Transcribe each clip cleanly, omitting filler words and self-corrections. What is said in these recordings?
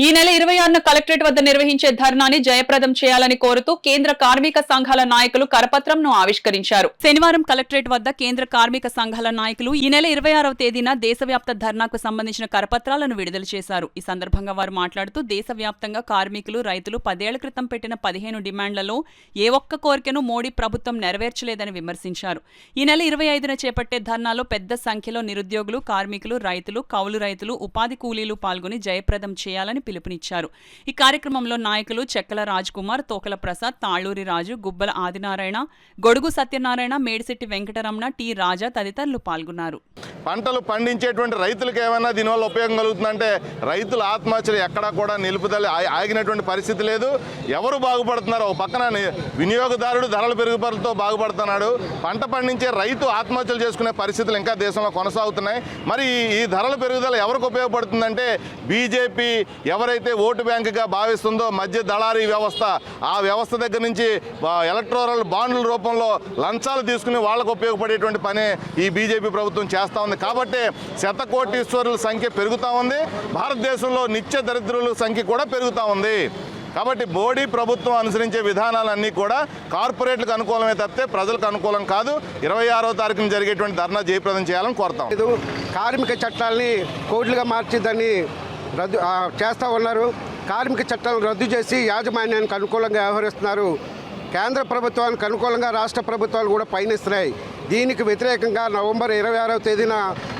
ఈ నెల 26న కలెక్టరేట్ వద్ద నిర్వహించే ధర్నాని జయప్రదం చేయాలని కోరుతూ కేంద్ర కార్మిక సంఘాల నాయకులు కరపత్రంను ఆవిష్కరించారు. శనివారం కలెక్టరేట్ వద్ద కేంద్ర కార్మిక సంఘాల నాయకులు ఈ నెల 26వ తేదీన దేశవ్యాప్త ధర్నాకు సంబంధించిన కరపత్రాలను విడుదల చేశారు. ఈ సందర్భంగా వారు మాట్లాడుతూ దేశవ్యాప్తంగా కార్మికులు, రైతులు 10 ఏళ్ల క్రితం పెట్టిన 15 డిమాండ్లలో ఏ ఒక్క కోరికను మోడీ ప్రభుత్వం నెరవేర్చలేదని విమర్శించారు. ఈ నెల 25న చేపట్టే ధర్నాలో పెద్ద సంఖ్యలో నిరుద్యోగులు, కార్మికులు, రైతులు, కౌలు రైతులు, ఉపాధి కూలీలు పాల్గొని జయప్రదం చేయాలని పిలుపునిచ్చారు. ఈ కార్యక్రమంలో నాయకులు చెక్కల రాజ్ కుమార్, తోకల ప్రసాద్, తాళూరి రాజు, గుబ్బల ఆదినారాయణ, గొడుగు సత్యనారాయణ, మేడిశెట్టి వెంకటరమణ, టి రాజా తదితరులు పాల్గొన్నారు. పంటలు పండించేటువంటి రైతులకు ఏమైనా దీనివల్ల ఉపయోగం కలుగుతుందంటే రైతుల ఆత్మహత్యలు ఎక్కడా కూడా నిలుపుదల ఆగినటువంటి పరిస్థితి లేదు. ఎవరు బాగుపడుతున్నారో పక్కన వినియోగదారుడు ధరల పెరుగుదలతో బాగుపడుతున్నాడు. పంట పండించే రైతు ఆత్మహత్యలు చేసుకునే పరిస్థితులు ఇంకా దేశంలో కొనసాగుతున్నాయి. మరి ఈ ధరల పెరుగుదల ఎవరికి ఉపయోగపడుతుందంటే బీజేపీ ఎవరైతే ఓటు బ్యాంకుగా భావిస్తుందో మధ్య దళారీ వ్యవస్థ, ఆ వ్యవస్థ దగ్గర నుంచి ఎలక్టోరల్ బాండ్ల రూపంలో లంచాలు తీసుకుని వాళ్ళకు ఉపయోగపడేటువంటి పనే ఈ బీజేపీ ప్రభుత్వం చేస్తూ ఉంది. కాబట్టి శతకోటీశ్వరుల సంఖ్య పెరుగుతూ ఉంది. భారతదేశంలో నిత్య దరిద్రుల సంఖ్య కూడా పెరుగుతూ ఉంది. కాబట్టి మోడీ ప్రభుత్వం అనుసరించే విధానాలన్నీ కూడా కార్పొరేట్లకు అనుకూలమే తప్పితే ప్రజలకు అనుకూలం కాదు. 26వ తారీఖున జరిగేటువంటి ధర్నా జయప్రదం చేయాలని కోరుతాం. కార్మిక చట్టాలని కోడ్లుగా మార్చి దాన్ని రద్దు చేస్తూ ఉన్నారు. కార్మిక చట్టాలను రద్దు చేసి యాజమాన్యానికి అనుకూలంగా వ్యవహరిస్తున్నారు. కేంద్ర ప్రభుత్వానికి అనుకూలంగా రాష్ట్ర ప్రభుత్వాలు కూడా పయనిస్తున్నాయి. దీనికి వ్యతిరేకంగా నవంబర్ 26వ తేదీన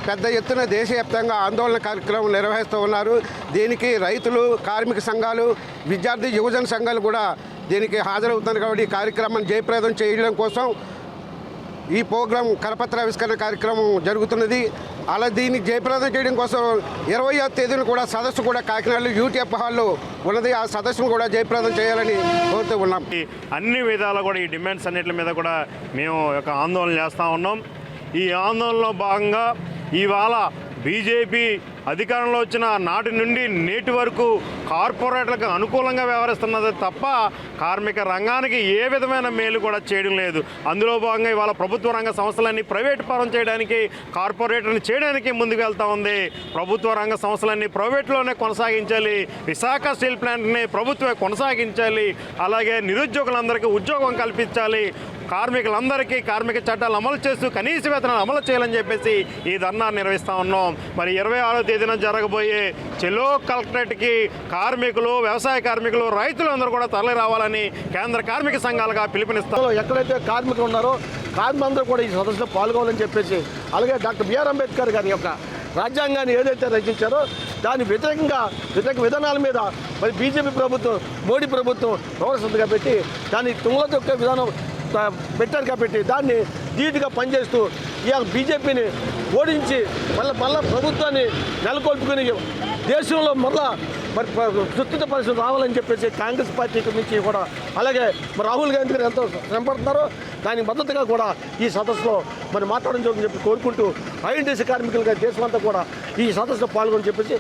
పెద్ద ఎత్తున దేశవ్యాప్తంగా ఆందోళన కార్యక్రమం నిర్వహిస్తూ ఉన్నారు. దీనికి రైతులు, కార్మిక సంఘాలు, విద్యార్థి యువజన సంఘాలు కూడా దీనికి హాజరవుతున్నారు. కాబట్టి ఈ కార్యక్రమాన్ని జయప్రదం చేయడం కోసం ఈ ప్రోగ్రాం కరపత్రావిష్కరణ కార్యక్రమం జరుగుతున్నది. అలా దీన్ని జయప్రదం చేయడం కోసం 20వ తేదీన కూడా సదస్సు కూడా కాకినాడలో యూటీఎఫ్ హాల్లో ఉన్నది. ఆ సదస్సును కూడా జయప్రదం చేయాలని కోరుతూ ఉన్నాం. అన్ని విధాలు కూడా ఈ డిమాండ్స్ అన్నిటి మీద కూడా మేము ఒక ఆందోళన చేస్తూ ఉన్నాం. ఈ ఆందోళనలో భాగంగా ఇవాళ బీజేపీ అధికారంలో వచ్చిన నాటి నుండి నేటి వరకు కార్పొరేట్లకు అనుకూలంగా వ్యవహరిస్తున్నది తప్ప కార్మిక రంగానికి ఏ విధమైన మేలు కూడా చేయడం లేదు. అందులో భాగంగా ఇవాళ ప్రభుత్వ రంగ సంస్థలన్నీ ప్రైవేట్ పరం చేయడానికి, కార్పొరేట్ని చేయడానికి ముందుకు వెళ్తూ ఉంది. ప్రభుత్వ రంగ సంస్థలన్నీ ప్రైవేట్లోనే కొనసాగించాలి. విశాఖ స్టీల్ ప్లాంట్ని ప్రభుత్వమే కొనసాగించాలి. అలాగే నిరుద్యోగులందరికీ ఉద్యోగం కల్పించాలి. కార్మికులందరికీ కార్మిక చట్టాలు అమలు చేస్తూ కనీస వేతనాలు అమలు చేయాలని చెప్పేసి ఈ ధర్నా నిర్వహిస్తూ ఉన్నాం. మరి 26వ తేదీన జరగబోయే చెలో కలెక్టరేట్కి కార్మికులు, వ్యవసాయ కార్మికులు, రైతులు అందరూ కూడా తరలి రావాలని కేంద్ర కార్మిక సంఘాలుగా పిలుపునిస్తారు. ఎక్కడైతే కార్మికులు ఉన్నారో కార్మికులందరూ కూడా ఈ సదస్సులో పాల్గొనాలని చెప్పేసి, అలాగే డాక్టర్ బిఆర్ అంబేద్కర్ గారి యొక్క రాజ్యాంగాన్ని ఏదైతే రచించారో దాని వ్యతిరేక విధానాల మీద మరి బీజేపీ ప్రభుత్వం, మోడీ ప్రభుత్వం వ్యవస్థగా పెట్టి దాన్ని తుంగలో తొక్కే విధానం పెట్టారు. కాబట్టి దాన్ని ధీటుగా పనిచేస్తూ ఇవాళ బీజేపీని ఓడించి మళ్ళీ ప్రభుత్వాన్ని నెలకొల్పుకుని దేశంలో మరి సుస్థిత పరిస్థితి రావాలని చెప్పేసి కాంగ్రెస్ పార్టీకి నుంచి కూడా, అలాగే మరి రాహుల్ గాంధీ గారు ఎంతో శ్రమపడుతున్నారో దానికి మద్దతుగా కూడా ఈ సదస్సులో మరి మాట్లాడడం జరుగుతుందని చెప్పి కోరుకుంటూ ఐఎన్టీసీ కార్మికులుగా దేశమంతా కూడా ఈ సదస్సులో పాల్గొని చెప్పేసి